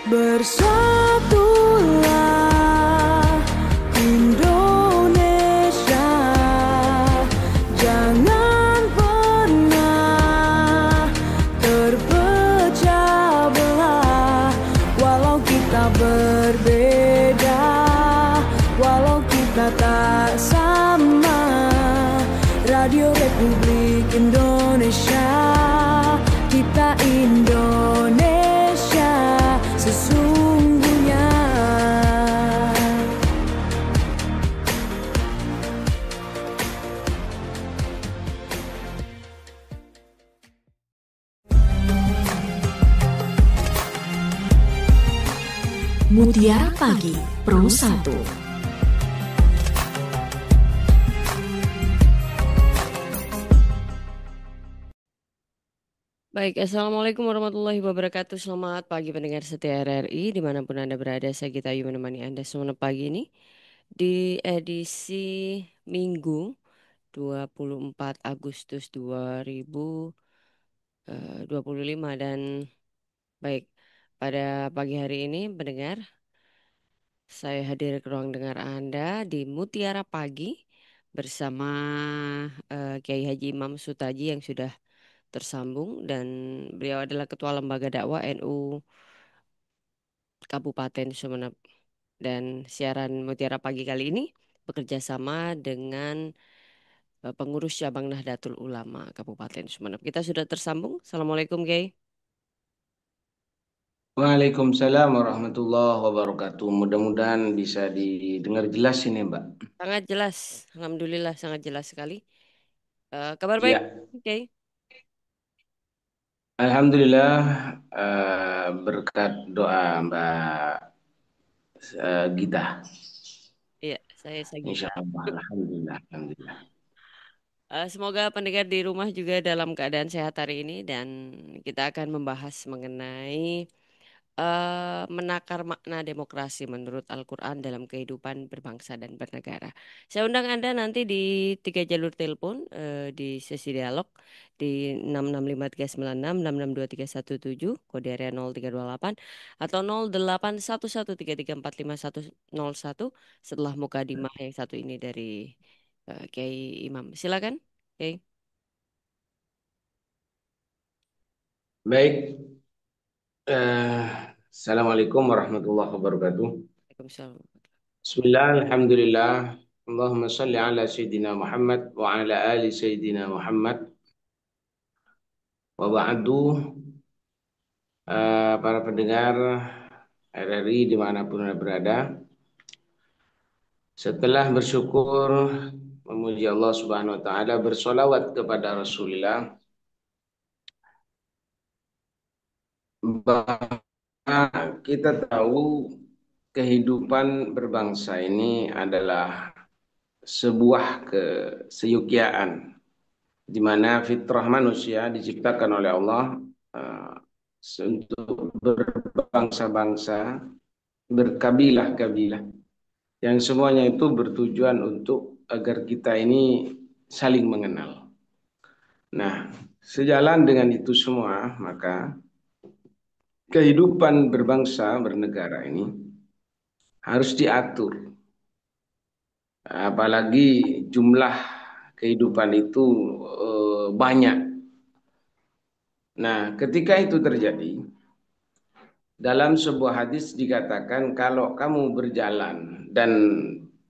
Bersatulah Indonesia, jangan pernah terpecah belah. Walau kita berbeda, walau kita tak sama, Radio Republik Indonesia, kita Indonesia sesungguhnya. Mutiara Pagi Pro 1. Baik, Assalamualaikum warahmatullahi wabarakatuh. Selamat pagi pendengar setia RRI, dimanapun Anda berada. Saya Gita Ayu menemani Anda semua pagi ini di edisi Minggu 24 Agustus 2025. Dan baik, pada pagi hari ini pendengar, saya hadir ke ruang dengar Anda di Mutiara Pagi bersama Kiai Haji Imam Sutaji yang sudah tersambung, dan beliau adalah Ketua Lembaga Dakwah NU Kabupaten Sumeneb. Dan siaran Mutiara Pagi kali ini bekerja sama dengan pengurus cabang Nahdlatul Ulama Kabupaten Sumeneb. Kita sudah tersambung. Assalamualaikum, Kiai. Waalaikumsalam warahmatullahi wabarakatuh. Mudah-mudahan bisa didengar jelas ini, Mbak. Sangat jelas, alhamdulillah sangat jelas sekali. Kabar baik, Ya, Kiai? alhamdulillah berkat doa Mbak Gita. Iya, saya Insya Sagita. Allah, alhamdulillah, alhamdulillah. Semoga pendengar di rumah juga dalam keadaan sehat hari ini, dan kita akan membahas mengenai menakar makna demokrasi menurut Al-Quran dalam kehidupan berbangsa dan bernegara. Saya undang Anda nanti di 3 jalur telepon, di sesi dialog di 066536662317, kode area 0328 atau 081133450101, setelah mukadimah yang satu ini dari Kiai Imam. Silakan, Kiai. Baik, eh, Assalamualaikum warahmatullahi wabarakatuh. Waalaikumsalam. Bismillah, alhamdulillah. Allahumma salli ala Sayyidina Muhammad wa ala ali Sayyidina Muhammad wa ba'du. Para pendengar RRI dimanapun Anda berada, setelah bersyukur memuji Allah Subhanahu wa taala, bersolawat kepada Rasulullah, bahwa kita tahu kehidupan berbangsa ini adalah sebuah keseyogiaan di mana fitrah manusia diciptakan oleh Allah uh, untuk berbangsa-bangsa, berkabilah-kabilah, yang semuanya itu bertujuan untuk agar kita ini saling mengenal. Nah, sejalan dengan itu semua, maka kehidupan berbangsa bernegara ini harus diatur. Apalagi jumlah kehidupan itu banyak. Nah, ketika itu terjadi, dalam sebuah hadis dikatakan kalau kamu berjalan dan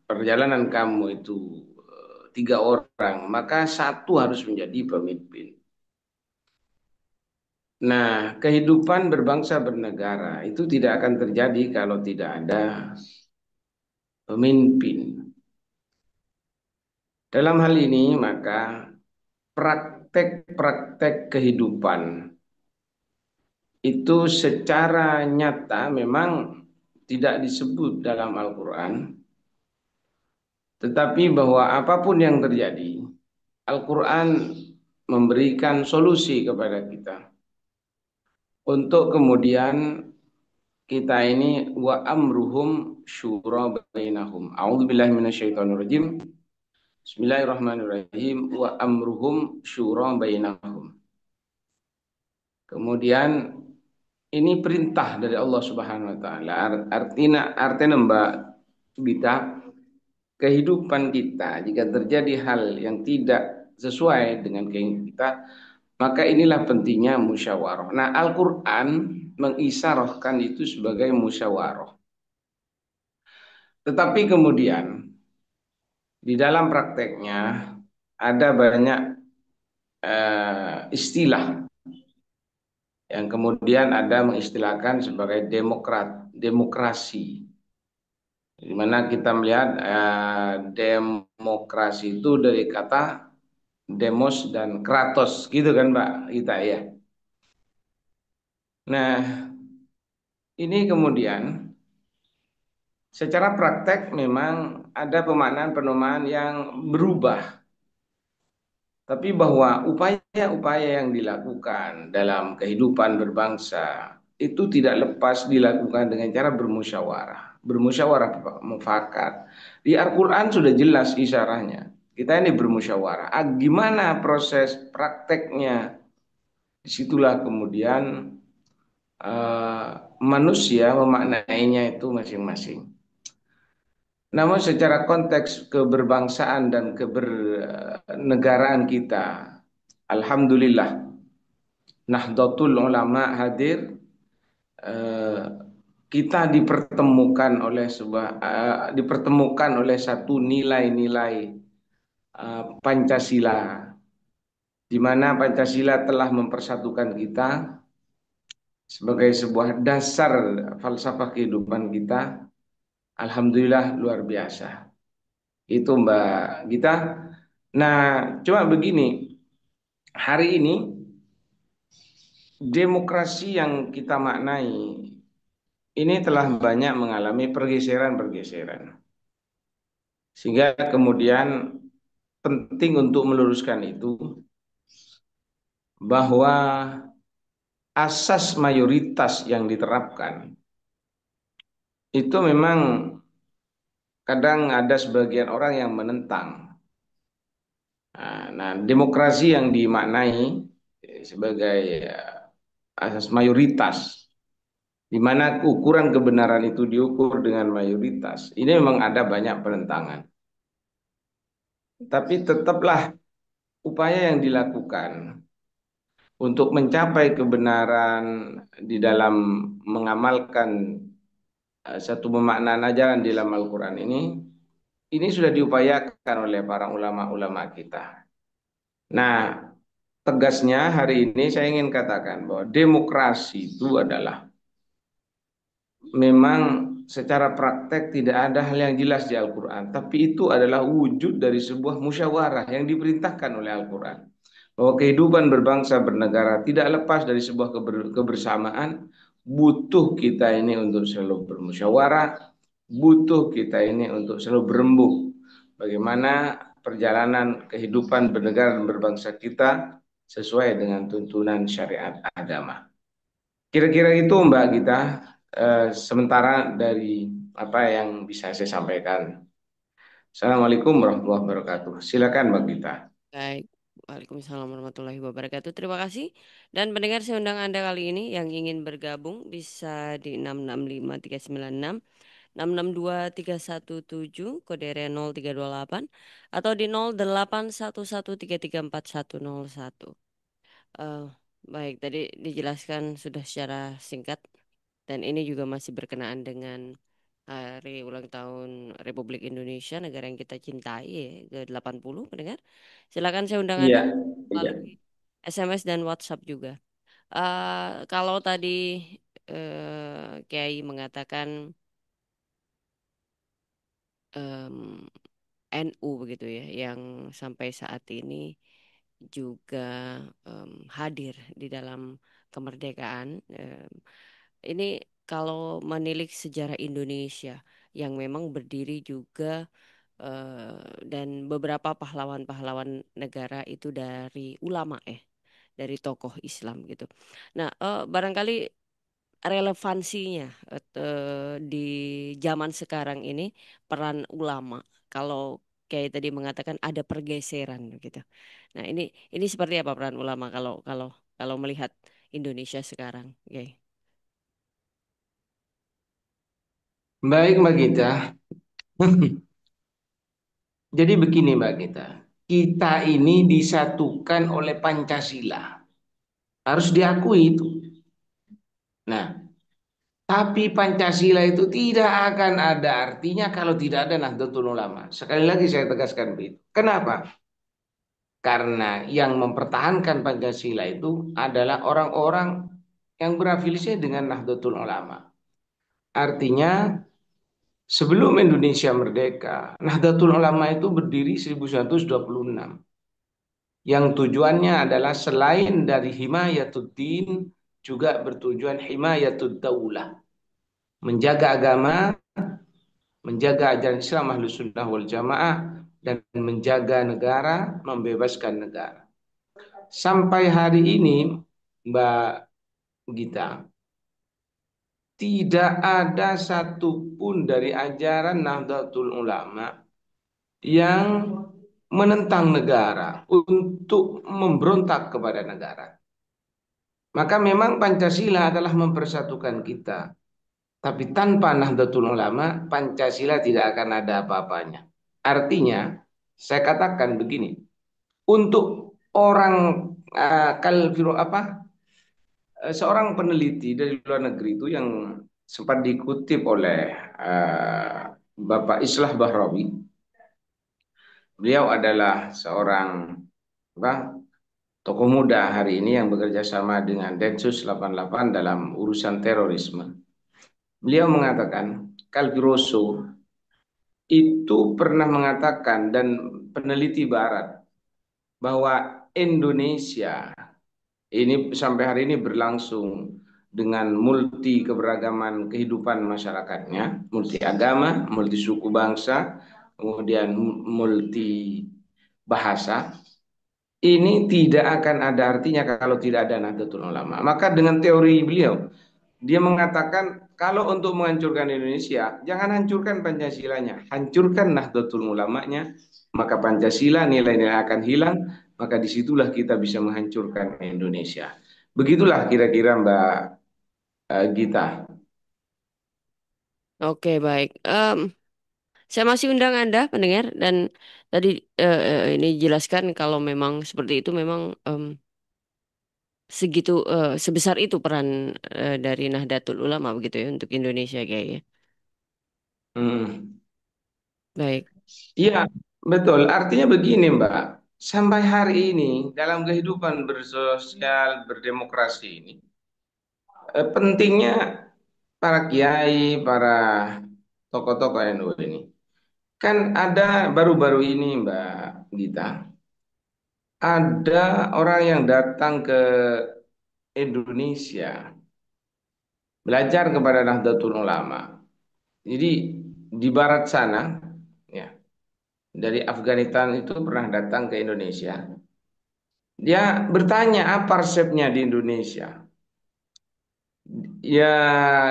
perjalanan kamu itu 3 orang, maka satu harus menjadi pemimpin. Nah, kehidupan berbangsa bernegara itu tidak akan terjadi kalau tidak ada pemimpin. Dalam hal ini, maka praktek-praktek kehidupan itu secara nyata memang tidak disebut dalam Al-Quran, tetapi bahwa apapun yang terjadi, Al-Quran memberikan solusi kepada kita untuk kemudian kita ini wa amruhum syura bainahum. A'udzubillahi minasyaitonirrajim. Bismillahirrahmanirrahim. Wa amruhum syura bainahum. Kemudian ini perintah dari Allah Subhanahu wa taala. Artinya Mbak Bita, kehidupan kita jika terjadi hal yang tidak sesuai dengan keinginan kita, maka inilah pentingnya musyawarah. Nah, Al-Qur'an mengisyaratkan itu sebagai musyawarah. Tetapi kemudian di dalam prakteknya ada banyak istilah yang kemudian ada mengistilahkan sebagai demokrasi. Di mana kita melihat demokrasi itu dari kata demos dan kratos, gitu kan Mbak Ita ya. Nah, ini kemudian secara praktek memang ada pemaknaan-pemaknaan yang berubah. Tapi bahwa upaya-upaya yang dilakukan dalam kehidupan berbangsa itu tidak lepas dilakukan dengan cara bermusyawarah. Bermusyawarah mufakat. Di Al-Quran sudah jelas isyaratnya. Kita ini bermusyawarah. Gimana proses prakteknya? Disitulah kemudian manusia memaknainya itu masing-masing. Namun secara konteks keberbangsaan dan kebernegaraan kita, alhamdulillah, Nahdlatul Ulama hadir, eh, kita dipertemukan oleh satu nilai-nilai Pancasila, di mana Pancasila telah mempersatukan kita sebagai sebuah dasar falsafah kehidupan kita. Alhamdulillah luar biasa. Itu Mbak Gita. Nah, cuma begini, hari ini demokrasi yang kita maknai ini telah banyak mengalami pergeseran-pergeseran. Sehingga kemudian penting untuk meluruskan itu bahwa asas mayoritas yang diterapkan itu memang kadang ada sebagian orang yang menentang. Nah, demokrasi yang dimaknai sebagai asas mayoritas, di mana ukuran kebenaran itu diukur dengan mayoritas. Ini memang ada banyak penentangan. Tapi tetaplah upaya yang dilakukan untuk mencapai kebenaran di dalam mengamalkan satu pemaknaan ajaran di dalam Al-Quran ini sudah diupayakan oleh para ulama-ulama kita. Nah, tegasnya hari ini saya ingin katakan bahwa demokrasi itu adalah memang secara praktek tidak ada hal yang jelas di Al-Quran, tapi itu adalah wujud dari sebuah musyawarah yang diperintahkan oleh Al-Quran. Bahwa kehidupan berbangsa bernegara tidak lepas dari sebuah kebersamaan, butuh kita ini untuk selalu bermusyawarah, butuh kita ini untuk selalu berembuk. Bagaimana perjalanan kehidupan bernegara dan berbangsa kita sesuai dengan tuntunan syariat agama. Kira-kira itu Mbak Gita, sementara dari apa yang bisa saya sampaikan. Assalamualaikum warahmatullahi wabarakatuh. Silakan Mbak Gita. Baik. Waalaikumsalam warahmatullahi wabarakatuh. Terima kasih. Dan pendengar saya undang Anda kali ini yang ingin bergabung bisa di 665396 662317 kode area 0328 atau di 081133341101. Eh, baik, tadi dijelaskan sudah secara singkat dan ini juga masih berkenaan dengan hari ulang tahun Republik Indonesia, negara yang kita cintai ya, ke-80 pendengar. Silakan saya undang Iya, Anda iya. melalui SMS dan WhatsApp juga. Kalau tadi Kiai mengatakan em, NU begitu ya, yang sampai saat ini juga hadir di dalam kemerdekaan. Ini kalau menilik sejarah Indonesia yang memang berdiri juga dan beberapa pahlawan-pahlawan negara itu dari ulama dari tokoh Islam gitu. Nah, barangkali relevansinya di zaman sekarang ini peran ulama kalau kayak tadi mengatakan ada pergeseran gitu. Nah, ini seperti apa peran ulama kalau kalau kalau melihat Indonesia sekarang, Oke. Baik Mbak Gita. Jadi begini Mbak Gita. Kita ini disatukan oleh Pancasila. Harus diakui itu. Nah, tapi Pancasila itu tidak akan ada artinya kalau tidak ada Nahdlatul Ulama. Sekali lagi saya tegaskan begitu. Kenapa? Karena yang mempertahankan Pancasila itu adalah orang-orang yang berafiliasi dengan Nahdlatul Ulama. Artinya sebelum Indonesia merdeka, Nahdlatul Ulama itu berdiri 1926. Yang tujuannya adalah selain dari himayatuddin juga bertujuan himayatud daulah, menjaga agama, menjaga ajaran Islam Ahlus Sunnah wal Jamaah dan menjaga negara, membebaskan negara. Sampai hari ini Mbak Gita, tidak ada satupun dari ajaran Nahdlatul Ulama yang menentang negara untuk memberontak kepada negara. Maka memang Pancasila adalah mempersatukan kita. Tapi tanpa Nahdlatul Ulama, Pancasila tidak akan ada apa-apanya. Artinya, saya katakan begini, untuk orang seorang peneliti dari luar negeri itu yang sempat dikutip oleh Bapak Islah Bahrawi. Beliau adalah seorang apa, tokoh muda hari ini yang bekerja sama dengan Densus 88 dalam urusan terorisme. Beliau mengatakan, Calviroso itu pernah mengatakan dan peneliti Barat bahwa Indonesia ini sampai hari ini berlangsung dengan multi keberagaman kehidupan masyarakatnya, multi agama, multi suku bangsa, kemudian multi bahasa. Ini tidak akan ada artinya kalau tidak ada Nahdlatul Ulama. Maka dengan teori beliau, dia mengatakan kalau untuk menghancurkan Indonesia, jangan hancurkan Pancasilanya, hancurkan Nahdlatul Ulamanya, maka Pancasila nilai-nilai akan hilang, maka disitulah kita bisa menghancurkan Indonesia. Begitulah kira-kira Mbak Gita. Oke, baik. Saya masih undang Anda, pendengar, dan tadi ini jelaskan kalau memang seperti itu memang segitu sebesar itu peran dari Nahdlatul Ulama begitu ya untuk Indonesia kayaknya. Hmm. Baik. Iya, betul. Artinya begini, Mbak. Sampai hari ini dalam kehidupan bersosial, berdemokrasi ini, pentingnya para kiai, para tokoh-tokoh NU ini. Kan ada baru-baru ini Mbak Gita, ada orang yang datang ke Indonesia belajar kepada Nahdlatul Ulama. Jadi di barat sana, ya, dari Afghanistan itu pernah datang ke Indonesia. Dia bertanya apa resepnya di Indonesia. Ya,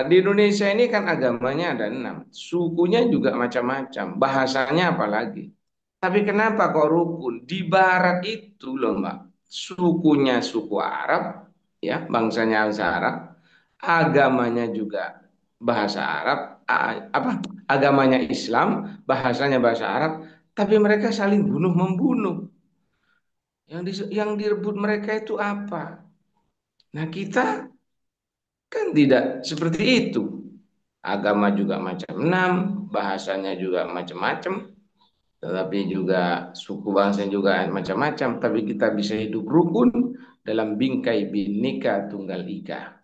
di Indonesia ini kan agamanya ada 6, sukunya juga macam-macam, bahasanya apalagi. Tapi kenapa kok rukun? Di Barat itu loh Mbak, sukunya suku Arab, ya bangsanya bangsa Arab, agamanya juga bahasa Arab, apa agamanya Islam, bahasanya bahasa Arab, tapi mereka saling bunuh membunuh. Yang direbut mereka itu apa? Nah kita kan tidak seperti itu. Agama juga macam enam, bahasanya juga macam-macam, tetapi juga suku bangsa juga macam-macam. Tapi kita bisa hidup rukun dalam bingkai Bhinneka Tunggal Ika.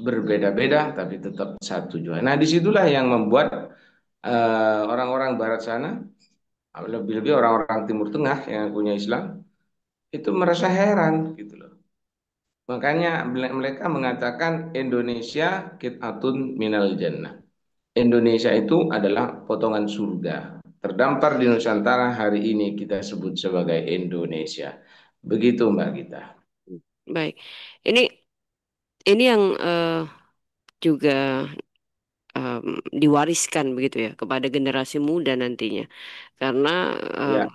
Berbeda-beda tapi tetap satu juga. Nah disitulah yang membuat orang-orang Barat sana, lebih-lebih orang-orang Timur Tengah yang punya Islam, itu merasa heran gitu loh. Makanya mereka mengatakan Indonesia kit'atun minal jannah. Indonesia itu adalah potongan surga. Terdampar di Nusantara hari ini kita sebut sebagai Indonesia. Begitu Mbak Gita. Baik. Ini yang juga diwariskan begitu ya kepada generasi muda nantinya. Karena em, Ya,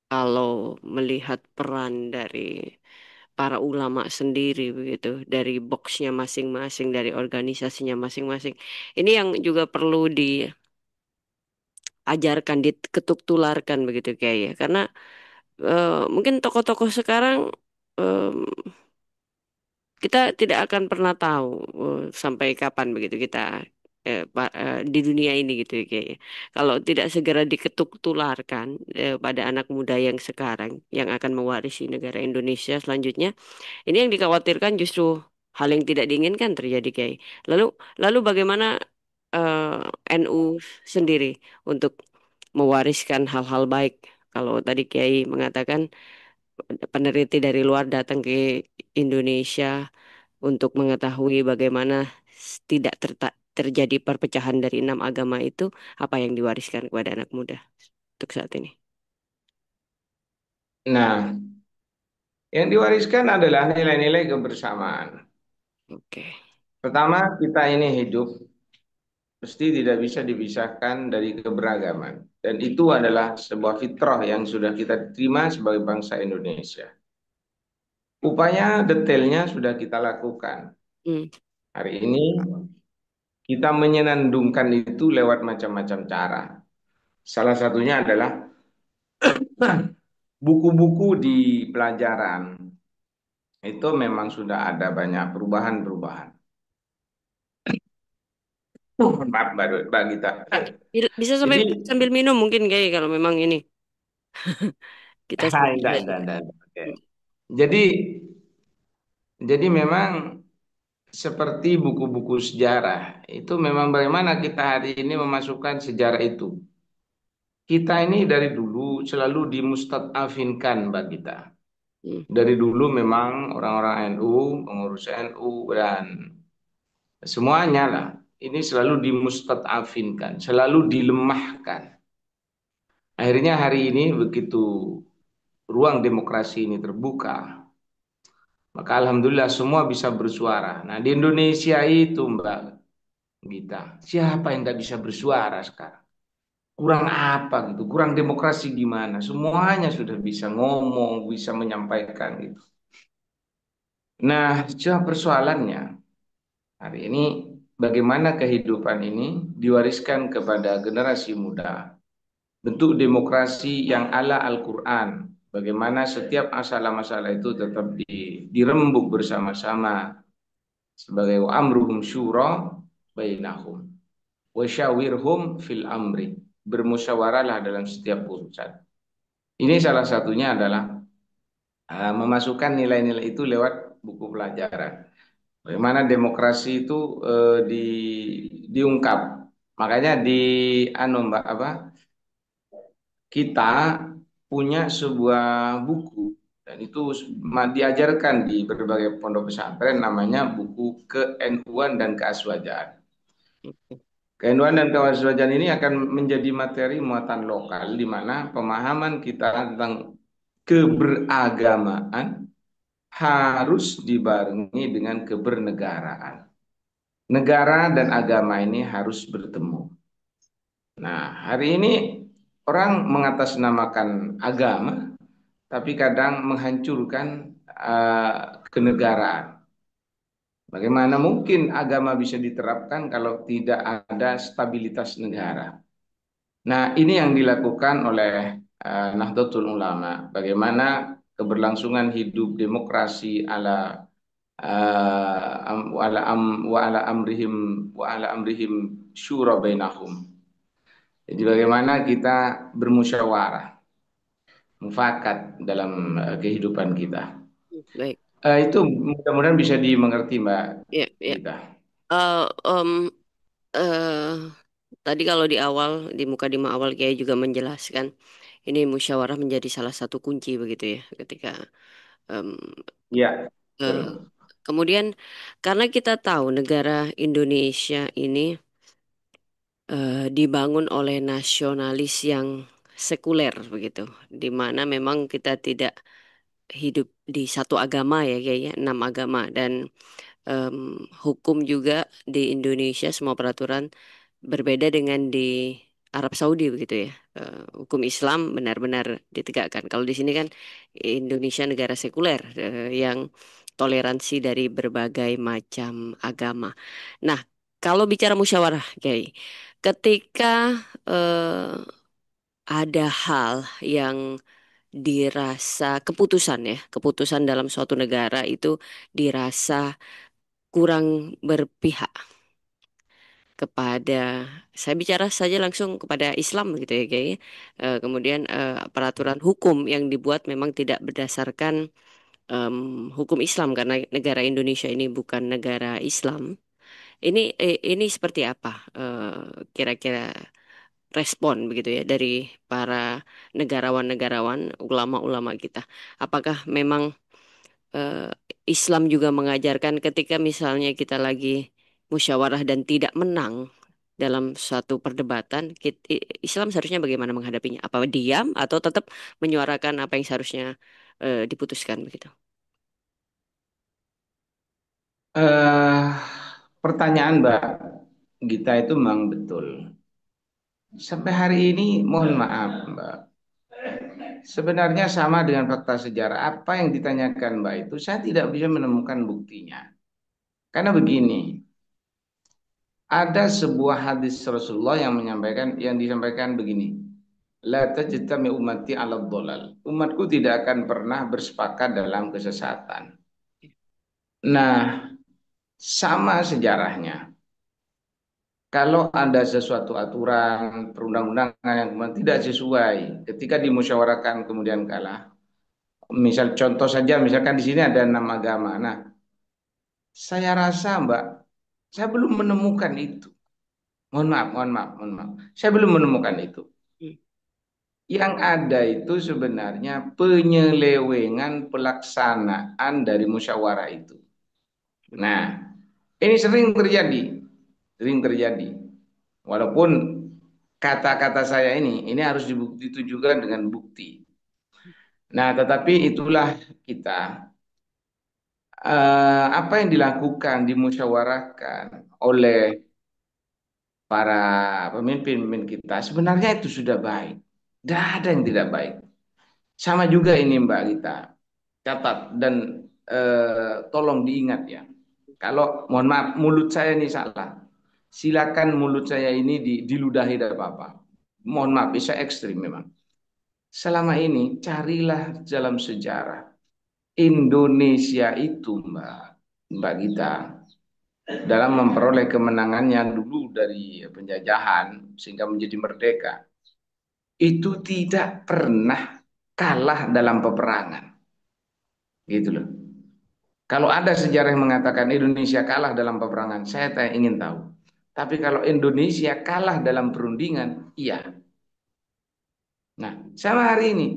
kalau melihat peran dari para ulama sendiri begitu dari boxnya masing-masing, dari organisasinya masing-masing. Ini yang juga perlu diajarkan, diketuk tularkan begitu kayak ya. Karena mungkin tokoh-tokoh sekarang kita tidak akan pernah tahu sampai kapan begitu kita di dunia ini gitu ya kayaknya. Kalau tidak segera diketuk tularkan pada anak muda yang sekarang yang akan mewarisi negara Indonesia selanjutnya, ini yang dikhawatirkan justru hal yang tidak diinginkan terjadi kayak. Lalu lalu bagaimana NU sendiri untuk mewariskan hal-hal baik? Kalau tadi Kiai mengatakan peneliti dari luar datang ke Indonesia untuk mengetahui bagaimana tidak terjadi perpecahan dari enam agama itu, apa yang diwariskan kepada anak muda untuk saat ini. Nah, yang diwariskan adalah nilai-nilai kebersamaan. Oke. Pertama, kita ini hidup mesti tidak bisa dipisahkan dari keberagaman. Dan itu adalah sebuah fitrah yang sudah kita terima sebagai bangsa Indonesia. Upaya detailnya sudah kita lakukan. Hmm. Hari ini kita menyenandungkan itu lewat macam-macam cara. Salah satunya adalah buku-buku di pelajaran. Itu memang sudah ada banyak perubahan-perubahan. Maaf Mbak Gita. Bisa sampai Jadi, sambil minum mungkin kayak kalau memang ini kita enggak, sudah. enggak. Oke. Jadi, jadi memang seperti buku-buku sejarah, itu memang bagaimana kita hari ini memasukkan sejarah itu. Kita ini dari dulu selalu dimustad'afinkan Mbak Gita. Hmm. Dari dulu memang orang-orang NU, pengurus NU dan semuanya lah, ini selalu dimustad'afinkan, selalu dilemahkan. Akhirnya hari ini begitu ruang demokrasi ini terbuka, maka alhamdulillah semua bisa bersuara. Nah di Indonesia itu Mbak Gita, siapa yang nggak bisa bersuara sekarang? Kurang apa gitu? Kurang demokrasi gimana? Semuanya sudah bisa ngomong, bisa menyampaikan gitu. Nah, cuma persoalannya hari ini bagaimana kehidupan ini diwariskan kepada generasi muda. Bentuk demokrasi yang ala Al-Quran. Bagaimana setiap masalah-masalah itu tetap dirembuk bersama-sama sebagai wa amruhum syura bainahum wa syawirhum fil amri. Bermusyawarahlah dalam setiap urusan. Ini salah satunya adalah memasukkan nilai-nilai itu lewat buku pelajaran. Bagaimana demokrasi itu diungkap. Makanya di anu Mbak apa? Kita punya sebuah buku dan itu diajarkan di berbagai pondok pesantren namanya buku ke-NU-an dan keaswajaan. Ke-NU-an dan keaswajaan ini akan menjadi materi muatan lokal di mana pemahaman kita tentang keberagamaan harus dibarengi dengan kebernegaraan. Negara dan agama ini harus bertemu. Nah, hari ini orang mengatasnamakan agama, tapi kadang menghancurkan kenegaraan. Bagaimana mungkin agama bisa diterapkan kalau tidak ada stabilitas negara? Nah, ini yang dilakukan oleh Nahdlatul Ulama. Bagaimana keberlangsungan hidup demokrasi ala wa ala amrihim syura bainahum. Jadi bagaimana kita bermusyawarah, mufakat dalam kehidupan kita. Baik. Itu mudah-mudahan bisa dimengerti Mbak Ya, ya. Gita. Eh, em, eh, Tadi kalau di awal, di mukadimah awal Kiai juga menjelaskan, ini musyawarah menjadi salah satu kunci begitu ya, ketika em, Ya, eh, betul. kemudian karena kita tahu negara Indonesia ini dibangun oleh nasionalis yang sekuler begitu, di mana memang kita tidak hidup di satu agama ya, kayaknya enam agama dan hukum juga di Indonesia semua peraturan berbeda dengan di Arab Saudi begitu ya. Hukum Islam benar-benar ditegakkan. Kalau di sini kan Indonesia negara sekuler yang toleransi dari berbagai macam agama. Nah, kalau bicara musyawarah, Kiai, ketika eh, ada hal yang dirasa keputusan ya, keputusan dalam suatu negara itu dirasa kurang berpihak kepada, saya bicara saja langsung kepada Islam gitu ya kayaknya. Kemudian peraturan hukum yang dibuat memang tidak berdasarkan em, hukum Islam karena negara Indonesia ini bukan negara Islam. Ini seperti apa kira-kira respon begitu ya dari para negarawan-negarawan, ulama-ulama kita? Apakah memang eh, Islam juga mengajarkan ketika misalnya kita lagi musyawarah dan tidak menang dalam suatu perdebatan, Islam seharusnya bagaimana menghadapinya? Apa diam atau tetap menyuarakan apa yang seharusnya diputuskan begitu? Eh, Pertanyaan Mbak Gita itu memang betul. Sampai hari ini, mohon maaf Mbak, sebenarnya sama dengan fakta sejarah. Apa yang ditanyakan Mbak itu, saya tidak bisa menemukan buktinya. Karena begini, ada sebuah hadis Rasulullah yang disampaikan begini. La tajtami ummati 'ala dhalal. Umatku tidak akan pernah bersepakat dalam kesesatan. Nah, sama sejarahnya. Kalau ada sesuatu aturan perundang-undangan yang kemudian tidak sesuai ketika dimusyawarahkan kemudian kalah. Misal contoh saja, misalkan di sini ada 6 agama. Nah, saya rasa Mbak, saya belum menemukan itu. Mohon maaf, mohon maaf, mohon maaf. Saya belum menemukan itu. Hmm. Yang ada itu sebenarnya penyelewengan pelaksanaan dari musyawarah itu. Nah, ini sering terjadi, sering terjadi. Walaupun kata-kata saya ini harus ditujukan dengan bukti. Nah, tetapi itulah kita. Apa yang dilakukan, dimusyawarahkan oleh para pemimpin-pemimpin kita, sebenarnya itu sudah baik. Tidak ada yang tidak baik. Sama juga ini Mbak Gita. Catat dan tolong diingat ya. Kalau mohon maaf mulut saya ini salah. Silakan mulut saya ini diludahi dari apa-apa. Mohon maaf, bisa ekstrim memang. Selama ini carilah dalam sejarah Indonesia itu Mbak Gita dalam memperoleh kemenangannya dulu dari penjajahan sehingga menjadi merdeka itu tidak pernah kalah dalam peperangan gitu loh. Kalau ada sejarah yang mengatakan Indonesia kalah dalam peperangan, saya ingin tahu. Tapi kalau Indonesia kalah dalam perundingan, iya. Nah, sama hari ini,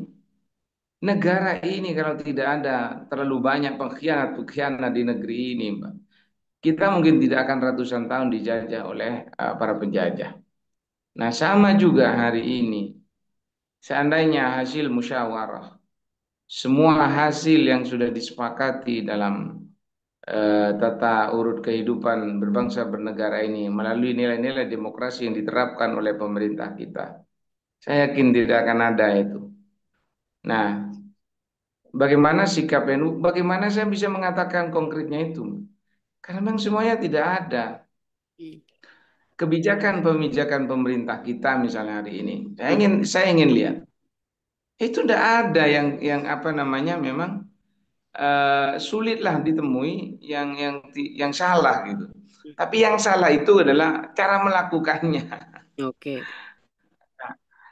negara ini kalau tidak ada terlalu banyak pengkhianat-pengkhianat di negeri ini, Mbak, kita mungkin tidak akan ratusan tahun dijajah oleh para penjajah. Nah, sama juga hari ini, seandainya hasil musyawarah, semua hasil yang sudah disepakati dalam tata urut kehidupan berbangsa bernegara ini melalui nilai-nilai demokrasi yang diterapkan oleh pemerintah kita. Saya yakin tidak akan ada itu. Nah, bagaimana sikap NU? Bagaimana saya bisa mengatakan konkretnya itu? Karena memang semuanya tidak ada. Hmm. Kebijakan-kebijakan pemerintah kita misalnya hari ini. Saya ingin lihat. Itu tidak ada yang apa namanya memang sulitlah ditemui yang salah gitu. Tapi yang salah itu adalah cara melakukannya. Oke.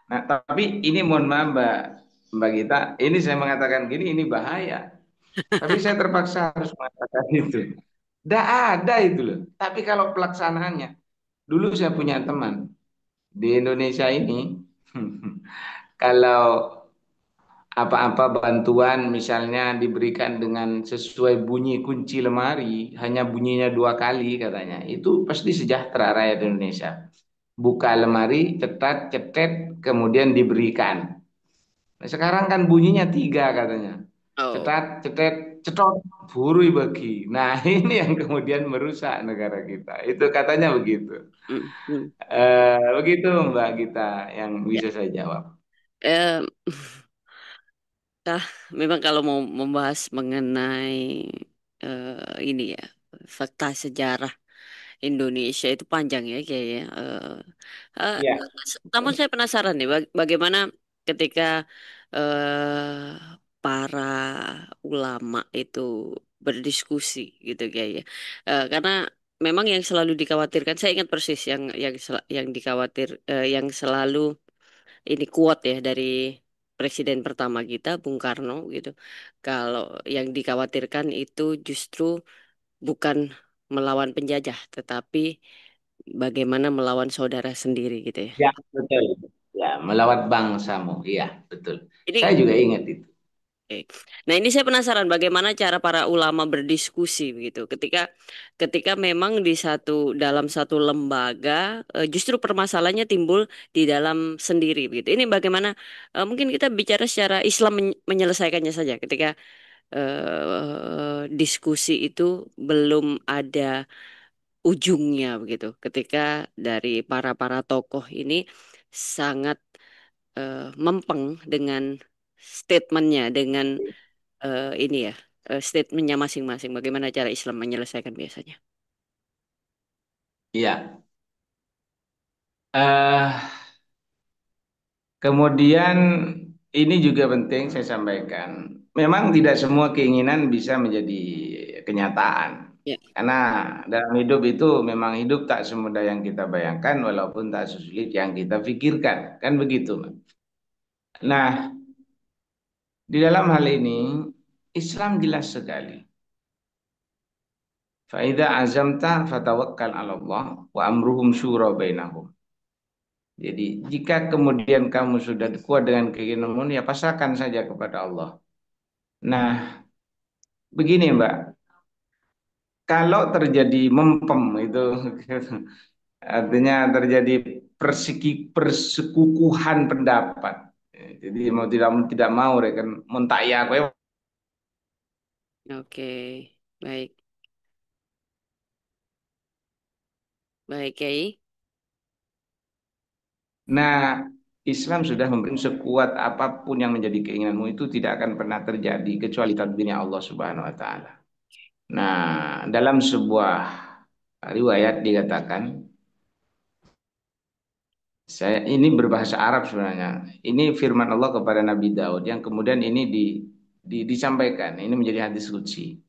Nah, tapi ini mohon maaf Mbak Gita, ini saya mengatakan gini ini bahaya. Tapi saya terpaksa harus mengatakan itu. Tidak ada itu loh. Tapi kalau pelaksanaannya, dulu saya punya teman di Indonesia ini, kalau apa-apa bantuan misalnya diberikan dengan sesuai bunyi kunci lemari, hanya bunyinya 2 kali katanya, itu pasti sejahtera rakyat Indonesia. Buka lemari, cetat, cetet, kemudian diberikan. Nah, sekarang kan bunyinya 3 katanya. Oh. Cetat, cetet, cetot, buru bagi. Nah ini yang kemudian merusak negara kita. Itu katanya begitu. mm, mm. Begitu Mbak Gita yang Ya, bisa saya jawab. eh, Kah, memang kalau mau membahas mengenai ini ya, fakta sejarah Indonesia itu panjang ya kayaknya. Eh, Iya, Namun betul. saya penasaran nih, bagaimana ketika para ulama itu berdiskusi gitu kayaknya. Karena memang yang selalu dikhawatirkan, saya ingat persis yang dikhawatir, yang selalu ini quote ya dari presiden pertama kita Bung Karno gitu. Kalau yang dikhawatirkan itu justru bukan melawan penjajah, tetapi bagaimana melawan saudara sendiri gitu ya. Ya, betul. Ya, melawat bangsamu. Iya, betul. Saya Ini juga ingat itu. Oke. Nah, ini saya penasaran bagaimana cara para ulama berdiskusi begitu. Ketika memang dalam satu lembaga justru permasalahannya timbul di dalam sendiri begitu. Ini bagaimana mungkin kita bicara secara Islam menyelesaikannya saja ketika diskusi itu belum ada ujungnya begitu. Ketika dari para tokoh ini sangat mempeng dengan statementnya, dengan ini ya, statementnya masing-masing. Bagaimana cara Islam menyelesaikan biasanya? Iya. eh Kemudian ini juga penting saya sampaikan. Memang tidak semua keinginan bisa menjadi kenyataan. Ya, Karena dalam hidup itu memang hidup tak semudah yang kita bayangkan walaupun tak sesulit yang kita pikirkan. Kan begitu. Nah, di dalam hal ini Islam jelas sekali. Faida azamta fatawakkal 'ala Allah wa amruhum syura bainahum. Jadi jika kemudian kamu sudah kuat dengan keinginanmu ya pasrahkan saja kepada Allah. Nah, begini Mbak, kalau terjadi mempem itu artinya terjadi persekukuhan pendapat. Jadi mau tidak mau rekan mentak ya kowe. oke, baik, baik, Kiai. Nah, Islam sudah memberi sekuat apapun yang menjadi keinginanmu itu tidak akan pernah terjadi kecuali takdirnya Allah Subhanahu wa taala. Nah, dalam sebuah riwayat dikatakan ini berbahasa Arab sebenarnya. Ini firman Allah kepada Nabi Daud yang kemudian ini disampaikan. Ini menjadi hadis qudsi.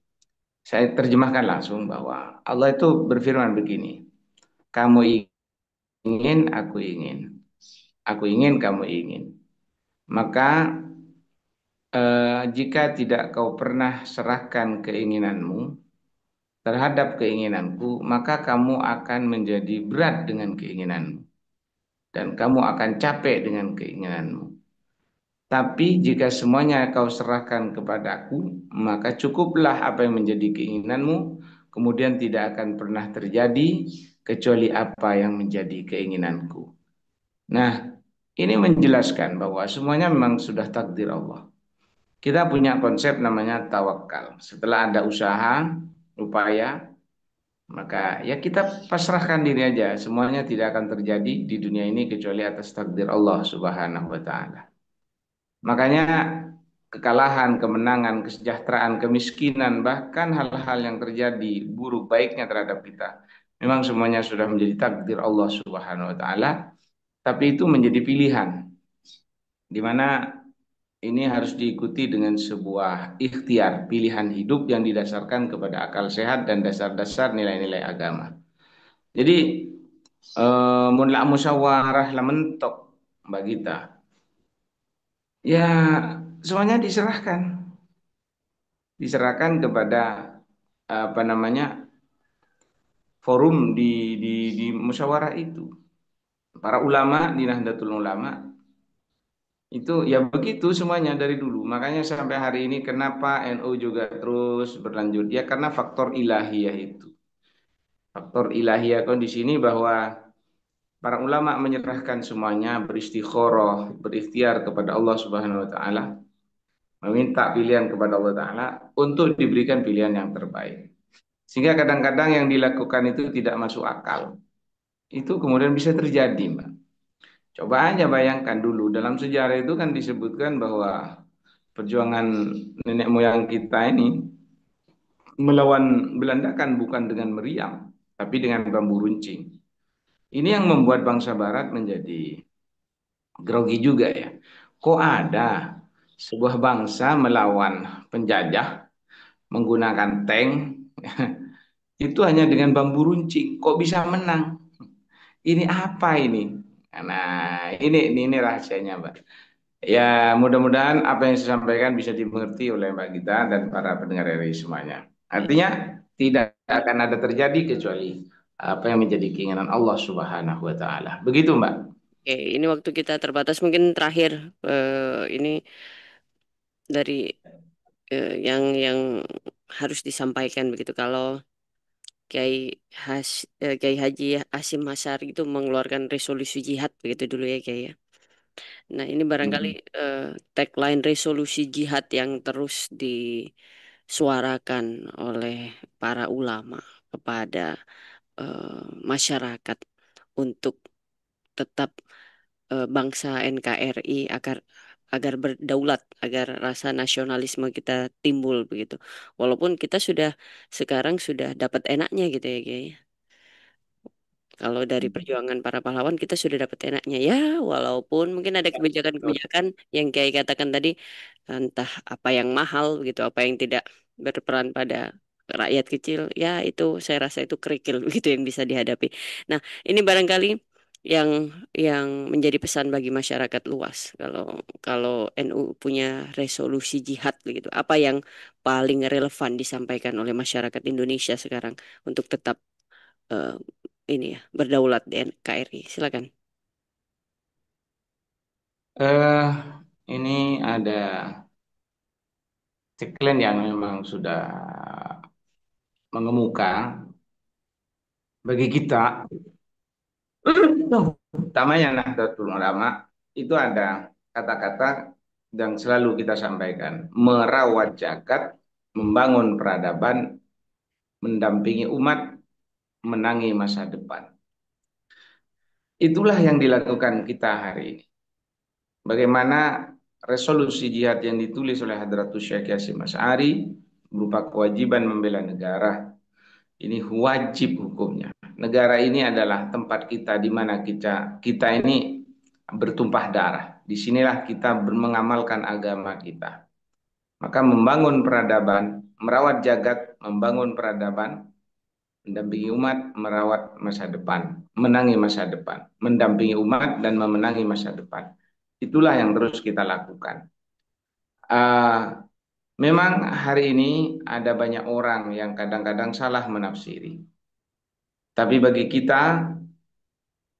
Saya terjemahkan langsung bahwa Allah itu berfirman begini. Kamu ingin, aku ingin. Aku ingin, kamu ingin. Maka jika tidak kau pernah serahkan keinginanmu terhadap keinginanku, maka kamu akan menjadi berat dengan keinginanmu. Dan kamu akan capek dengan keinginanmu. Tapi jika semuanya kau serahkan kepadaku, maka cukuplah apa yang menjadi keinginanmu, kemudian tidak akan pernah terjadi kecuali apa yang menjadi keinginanku. Nah, ini menjelaskan bahwa semuanya memang sudah takdir Allah. Kita punya konsep namanya tawakal. Setelah ada usaha, upaya, maka ya kita pasrahkan diri aja. Semuanya tidak akan terjadi di dunia ini kecuali atas takdir Allah Subhanahu wa taala. Makanya kekalahan, kemenangan, kesejahteraan, kemiskinan, bahkan hal-hal yang terjadi buruk baiknya terhadap kita. Memang semuanya sudah menjadi takdir Allah Subhanahu wa taala, tapi itu menjadi pilihan di mana ini harus diikuti dengan sebuah ikhtiar, pilihan hidup yang didasarkan kepada akal sehat dan dasar-dasar nilai-nilai agama. Jadi mun lak musyawarah lah mentok Mbak Gita. Ya semuanya diserahkan kepada apa namanya forum di musyawarah itu. Para ulama di Nahdlatul Ulama itu ya begitu semuanya dari dulu. Makanya sampai hari ini kenapa NU juga terus berlanjut ya karena faktor ilahiyah itu. Faktor ilahiyah kan di sini bahwa para ulama menyerahkan semuanya beristikharah, berikhtiar kepada Allah Subhanahu wa taala, meminta pilihan kepada Allah taala untuk diberikan pilihan yang terbaik. Sehingga kadang-kadang yang dilakukan itu tidak masuk akal. itu kemudian bisa terjadi, Mbak. Coba aja bayangkan dulu, dalam sejarah itu kan disebutkan bahwa perjuangan nenek moyang kita ini melawan Belanda kan bukan dengan meriam, tapi dengan bambu runcing. Ini yang membuat bangsa Barat menjadi grogi juga ya. Kok ada sebuah bangsa melawan penjajah menggunakan tank itu hanya dengan bambu runcing, kok bisa menang? Ini apa ini? Nah, ini rahasianya, Mbak. Ya, mudah-mudahan apa yang saya sampaikan bisa dimengerti oleh Mbak Gita dan para pendengar RI semuanya. Artinya tidak akan ada terjadi kecuali apa yang menjadi keinginan Allah Subhanahu wa taala. Begitu, Mbak. Oke, ini waktu kita terbatas, mungkin terakhir ini dari yang harus disampaikan begitu. Kalau Kiai Haji Hasyim Asy'ari itu mengeluarkan resolusi jihad begitu dulu ya Kiai ya. Nah, ini barangkali Mm-mm. tagline resolusi jihad yang terus disuarakan oleh para ulama kepada masyarakat untuk tetap bangsa NKRI agar agar berdaulat, agar rasa nasionalisme kita timbul begitu. Walaupun kita sekarang sudah dapat enaknya gitu ya Kiai. Kalau dari perjuangan para pahlawan kita sudah dapat enaknya ya, walaupun mungkin ada kebijakan-kebijakan yang kayak katakan tadi, entah apa yang mahal gitu, apa yang tidak berperan pada rakyat kecil, ya itu saya rasa itu kerikil gitu yang bisa dihadapi. Nah, ini barangkali yang yang menjadi pesan bagi masyarakat luas. Kalau kalau NU punya resolusi jihad begitu, apa yang paling relevan disampaikan oleh masyarakat Indonesia sekarang untuk tetap eh, ini ya berdaulat di NKRI. Silakan. Eh, ini ada tagline yang memang sudah mengemuka bagi kita. Utamanya Nahdlatul Ulama itu ada kata-kata yang selalu kita sampaikan, merawat jagat, membangun peradaban, mendampingi umat, menangi masa depan. Itulah yang dilakukan kita hari ini. Bagaimana resolusi jihad yang ditulis oleh Hadratus Syekh Hasyim Asy'ari berupa kewajiban membela negara. Ini wajib hukumnya. Negara ini adalah tempat kita di mana kita ini bertumpah darah. Disinilah kita mengamalkan agama kita. Maka membangun peradaban, merawat jagat, membangun peradaban, mendampingi umat, merawat masa depan, menangi masa depan, mendampingi umat dan memenangi masa depan. Itulah yang terus kita lakukan. Ah, memang hari ini ada banyak orang yang kadang-kadang salah menafsiri. Tapi bagi kita,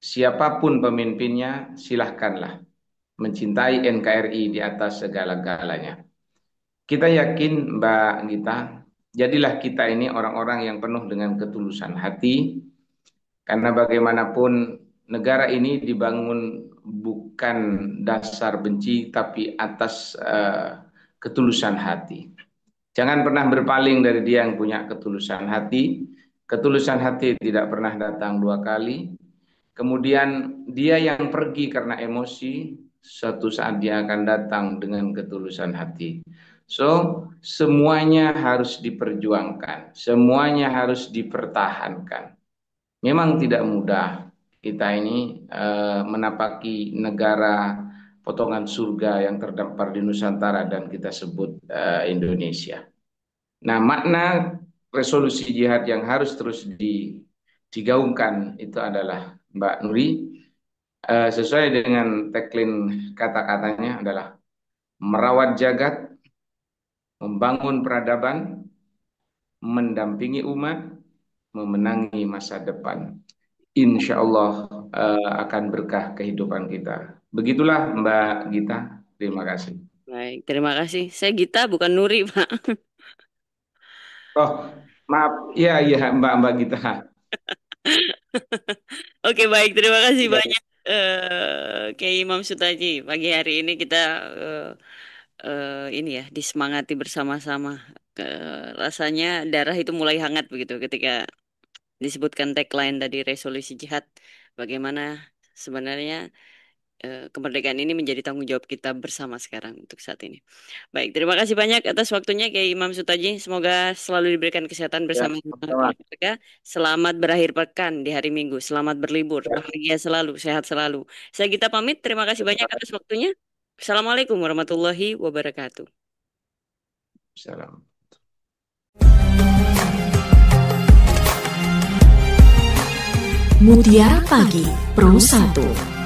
siapapun pemimpinnya, silahkanlah mencintai NKRI di atas segala-galanya. Kita yakin, Mbak Gita, jadilah kita ini orang-orang yang penuh dengan ketulusan hati, karena bagaimanapun negara ini dibangun bukan dasar benci, tapi atas ketulusan hati. Jangan pernah berpaling dari dia yang punya ketulusan hati. Ketulusan hati tidak pernah datang dua kali. Kemudian dia yang pergi karena emosi, suatu saat dia akan datang dengan ketulusan hati. So, semuanya harus diperjuangkan, semuanya harus dipertahankan. Memang tidak mudah kita ini menapaki negara potongan surga yang terdampar di Nusantara dan kita sebut Indonesia. Nah, makna resolusi jihad yang harus terus digaungkan itu adalah Mbak Nuri, sesuai dengan tagline kata-katanya adalah merawat jagat, membangun peradaban, mendampingi umat, memenangi masa depan. Insya Allah akan berkah kehidupan kita. Begitulah Mbak Gita. Terima kasih. Baik, terima kasih. Saya Gita bukan Nuri, Pak. Oh, maaf. Iya, iya Mbak Gita. Oke, baik. Terima kasih Iya, iya. banyak Kiai Imam Sutaji. Pagi hari ini kita eh, ini ya disemangati bersama-sama. Rasanya darah itu mulai hangat begitu ketika disebutkan tagline tadi resolusi jihad, bagaimana sebenarnya kemerdekaan ini menjadi tanggung jawab kita bersama sekarang untuk saat ini. Baik, terima kasih banyak atas waktunya Kiai Imam Sutaji. Semoga selalu diberikan kesehatan Ya, bersama sama-sama. keluarga. Selamat berakhir pekan di hari Minggu. Selamat berlibur. Ya, Bahagia selalu, sehat selalu. Saya Gita pamit. Terima kasih banyak atas waktunya. Assalamualaikum warahmatullahi wabarakatuh. salam. Mutiara Pagi Pro 1.